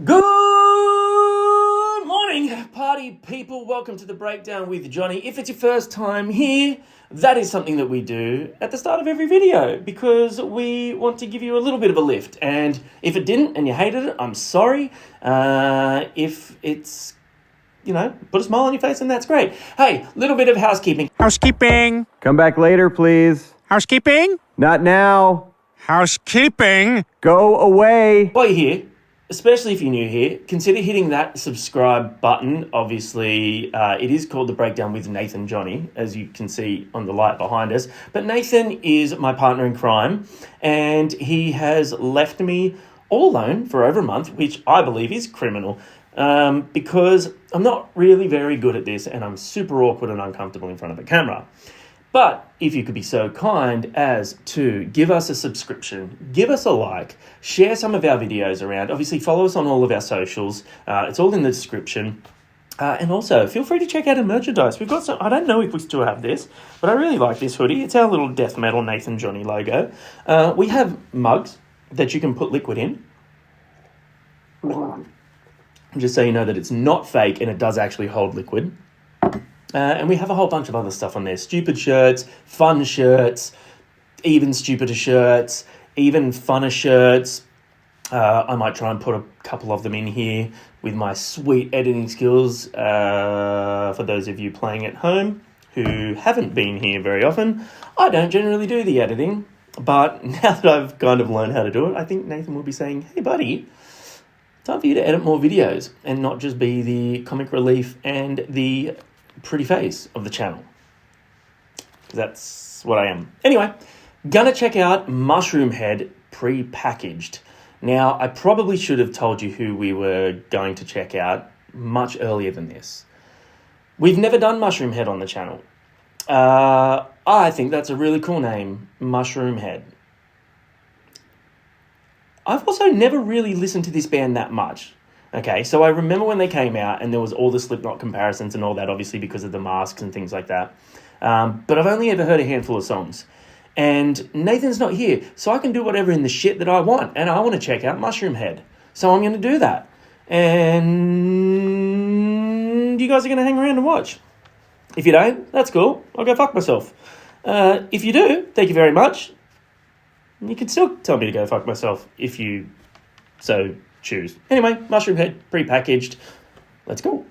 Good morning, party people. Welcome to the Breakdown with Johnny. If it's your first time here, that is something that we do at the start of every video because we want to give you a little bit of a lift. And if it didn't and you hated it, I'm sorry. If it's, put a smile on your face and that's great. Hey, little bit of housekeeping. Housekeeping. Come back later, please. Housekeeping. Not now. Housekeeping. Go away. While you're here, especially if you're new here, consider hitting that subscribe button. Obviously, it is called The Breakdown with Nathan Johnny, as you can see on the light behind us. But Nathan is my partner in crime, and he has left me all alone for over a month, which I believe is criminal, because I'm not really very good at this, and I'm super awkward and uncomfortable in front of a camera. But if you could be so kind as to give us a subscription, give us a like, share some of our videos around. Obviously, follow us on all of our socials. It's all in the description. And also, feel free to check out our merchandise. We've got some, I don't know if we still have this, but I really like this hoodie. It's our little death metal Nathan Johnny logo. We have mugs that you can put liquid in. Just so you know that it's not fake and it does actually hold liquid. And we have a whole bunch of other stuff on there. Stupid shirts, fun shirts, even stupider shirts, even funner shirts. I might try and put a couple of them in here with my sweet editing skills for those of you playing at home who haven't been here very often. I don't generally do the editing, but now that I've kind of learned how to do it, I think Nathan will be saying, hey buddy, time for you to edit more videos and not just be the comic relief and the pretty face of the channel. That's what I am. Anyway, gonna check out Mushroomhead Prepackaged. Now, I probably should have told you who we were going to check out much earlier than this. We've never done Mushroomhead on the channel. I think that's a really cool name, Mushroomhead. I've also never really listened to this band that much. Okay, so I remember when they came out and there was all the Slipknot comparisons and all that, obviously because of the masks and things like that. But I've only ever heard a handful of songs. And Nathan's not here, so I can do whatever in the shit that I want. And I want to check out Mushroomhead. So I'm going to do that. And you guys are going to hang around and watch. If you don't, that's cool. I'll go fuck myself. If you do, thank you very much. You can still tell me to go fuck myself if you so choose. Anyway, Mushroomhead Prepackaged. Let's go.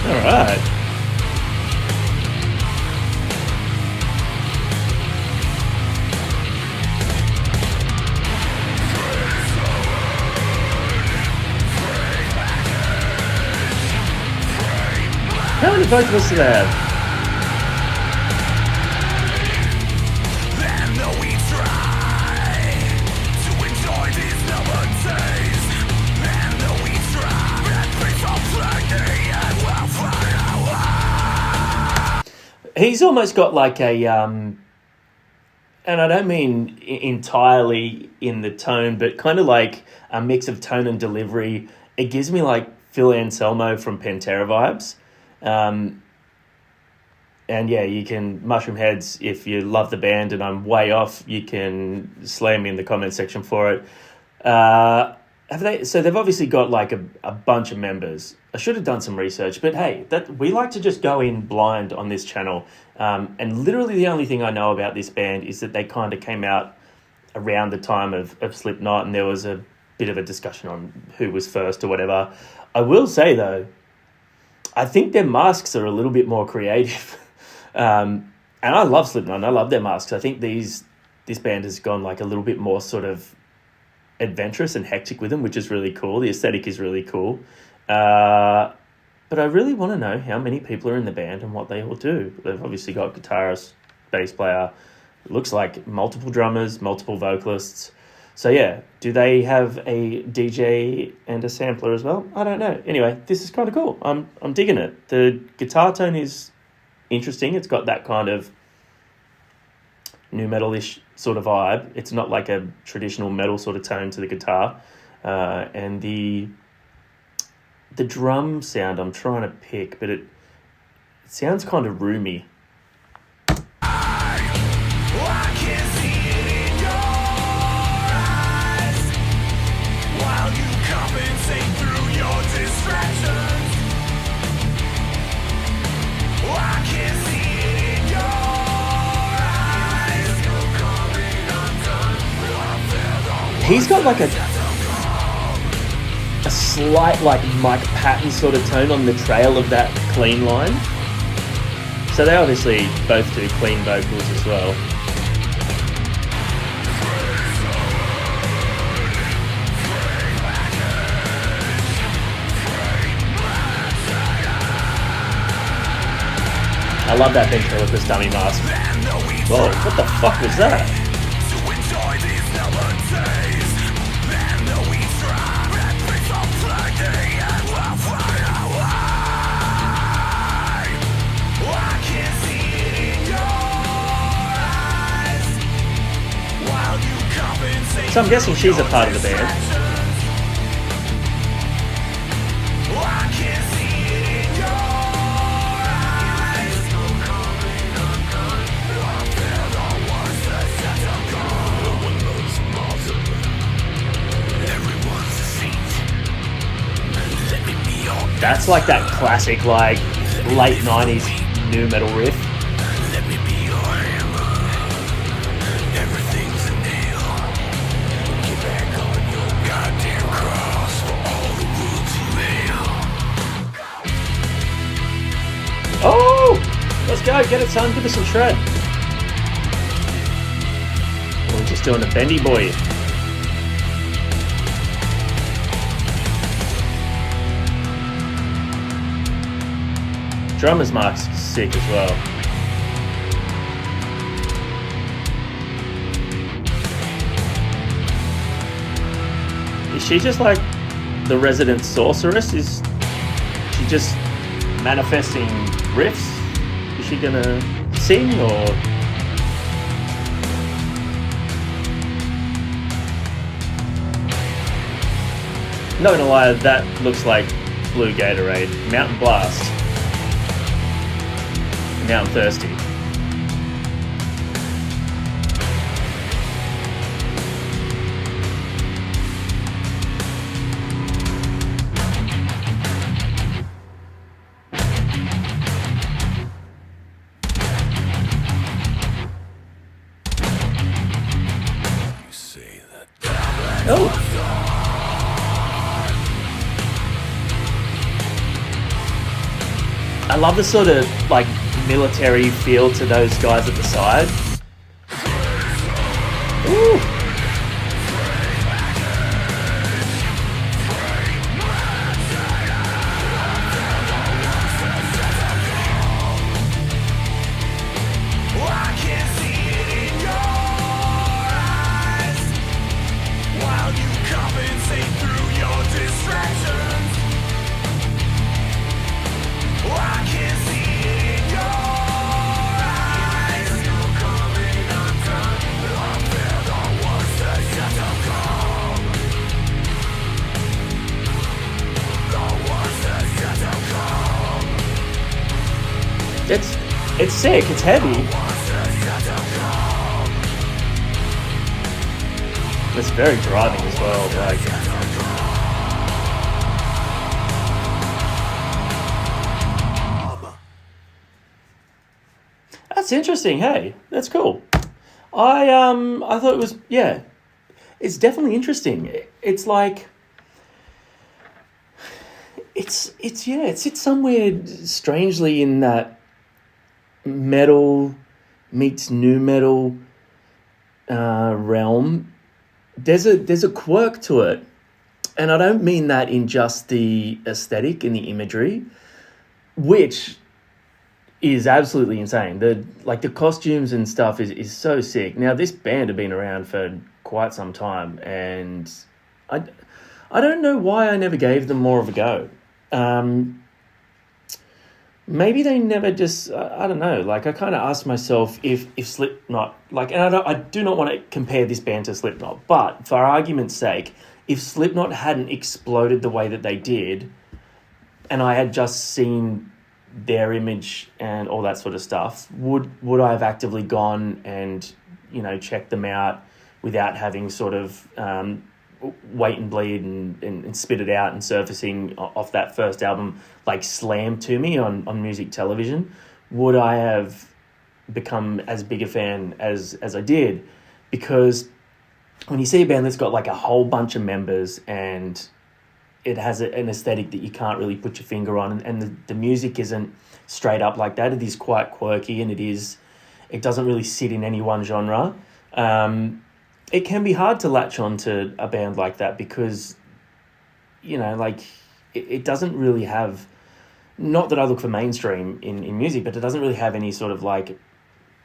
All right. How many vocalists do they have? He's almost got like a, and I don't mean entirely in the tone, but kind of like a mix of tone and delivery. It gives me like Phil Anselmo from Pantera vibes. And yeah, you can, Mushroomheads, if you love the band and I'm way off, you can slam me in the comment section for it. So they've obviously got like a bunch of members. I should have done some research, but hey, we like to just go in blind on this channel. And literally the only thing I know about this band is that they kind of came out around the time of Slipknot, and there was a bit of a discussion on who was first or whatever. I will say though, I think their masks are a little bit more creative. And I love Slipknot and I love their masks. I think this band has gone like a little bit more sort of adventurous and hectic with them, which is really cool. The aesthetic is really cool. But I really want to know how many people are in the band and what they all do. They've obviously got guitarist, bass player, it looks like multiple drummers, multiple vocalists. So yeah, do they have a DJ and a sampler as well? I don't know. Anyway, this is kind of cool. I'm digging it. The guitar tone is interesting. It's got that kind of nu metal-ish sort of vibe. It's not like a traditional metal sort of tone to the guitar. And the drum sound I'm trying to pick, but it sounds kind of roomy. He's got like a slight like Mike Patton sort of tone on the trail of that clean line. So they obviously both do clean vocals as well. I love that ventriloquist dummy mask. Whoa, what the fuck was that? So I'm guessing she's a part of the band. That's like that classic, like, late 90s nu metal riff. Oh! Let's go, get it, son. Give us some shred. We're just doing a bendy boy. Drummer's mark's sick as well. Is she just like the resident sorceress? Is she just manifesting riffs? Is she gonna sing or? Not gonna lie, that looks like Blue Gatorade. Mountain Blast. Now I'm thirsty. Oh. I love the sort of like military feel to those guys at the side. Ooh. It's sick, it's heavy. It's very driving as well, like. That's interesting, hey. That's cool. I thought it was, yeah. It's definitely interesting. It's like it sits somewhere strangely in that metal meets nu metal realm. There's a quirk to it, and I don't mean that in just the aesthetic and the imagery, which is absolutely insane. The costumes and stuff is so sick. Now, this band have been around for quite some time, and I don't know why I never gave them more of a go. Maybe they never just, I don't know, like I kind of asked myself if Slipknot, like, and I do not want to compare this band to Slipknot, but for argument's sake, if Slipknot hadn't exploded the way that they did, and I had just seen their image and all that sort of stuff, would I have actively gone and, checked them out without having sort of wait and bleed and spit it out and surfacing off that first album like slammed to me on music television? Would I have become as big a fan as I did? Because when you see a band that's got like a whole bunch of members and it has an aesthetic that you can't really put your finger on, and the music isn't straight up like that, it is quite quirky, and it doesn't really sit in any one genre. It can be hard to latch on to a band like that because, it doesn't really have, not that I look for mainstream in music, but it doesn't really have any sort of like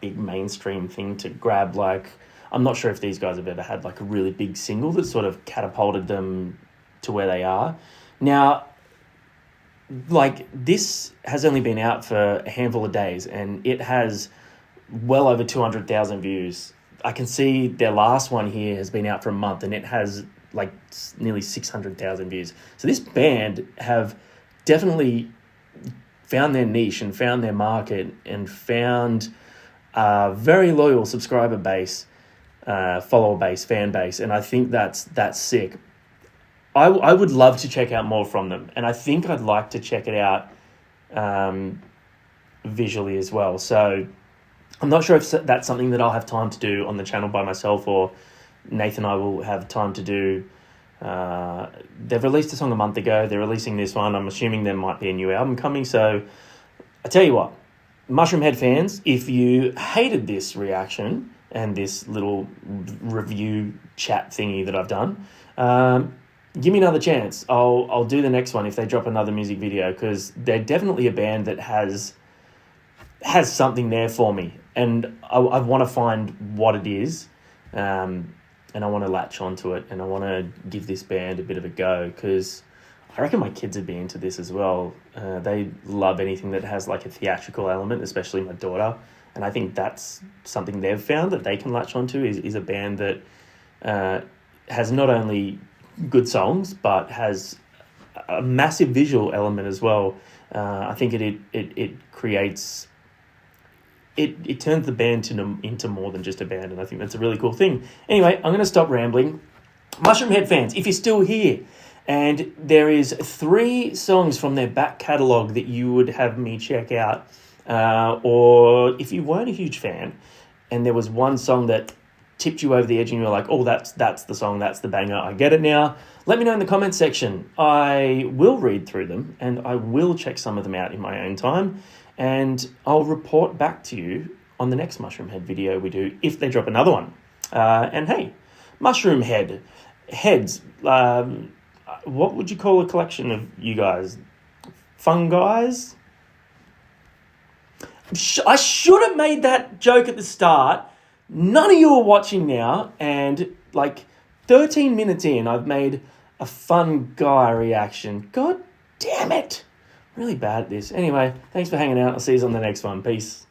big mainstream thing to grab. Like, I'm not sure if these guys have ever had like a really big single that sort of catapulted them to where they are. Now, like, this has only been out for a handful of days and it has well over 200,000 views. I can see their last one here has been out for a month and it has like nearly 600,000 views. So this band have definitely found their niche and found their market and found a very loyal subscriber base, follower base, fan base. And I think that's sick. I would love to check out more from them. And I think I'd like to check it out visually as well. So I'm not sure if that's something that I'll have time to do on the channel by myself or Nathan and I will have time to do. They've released a song a month ago. They're releasing this one. I'm assuming there might be a new album coming. So I tell you what, Mushroomhead fans, if you hated this reaction and this little review chat thingy that I've done, give me another chance. I'll do the next one if they drop another music video, because they're definitely a band that has something there for me, and I want to find what it is, and I want to latch onto it, and I want to give this band a bit of a go, because I reckon my kids would be into this as well. They love anything that has like a theatrical element, especially my daughter, and I think that's something they've found that they can latch onto is a band that has not only good songs but has a massive visual element as well. I think it creates... It turns the band into more than just a band, and I think that's a really cool thing. Anyway, I'm going to stop rambling. Mushroomhead fans, if you're still here, and there is 3 songs from their back catalogue that you would have me check out, or if you weren't a huge fan, and there was one song that tipped you over the edge and you were like, oh, that's the song, that's the banger, I get it now, let me know in the comments section. I will read through them, and I will check some of them out in my own time, and I'll report back to you on the next Mushroomhead video we do, if they drop another one. And hey, Mushroomhead, heads, what would you call a collection of you guys? Fun guys? I should have made that joke at the start. None of you are watching now, and like 13 minutes in, I've made a fun guy reaction. God damn it. Really bad at this. Anyway, thanks for hanging out. I'll see you on the next one. Peace.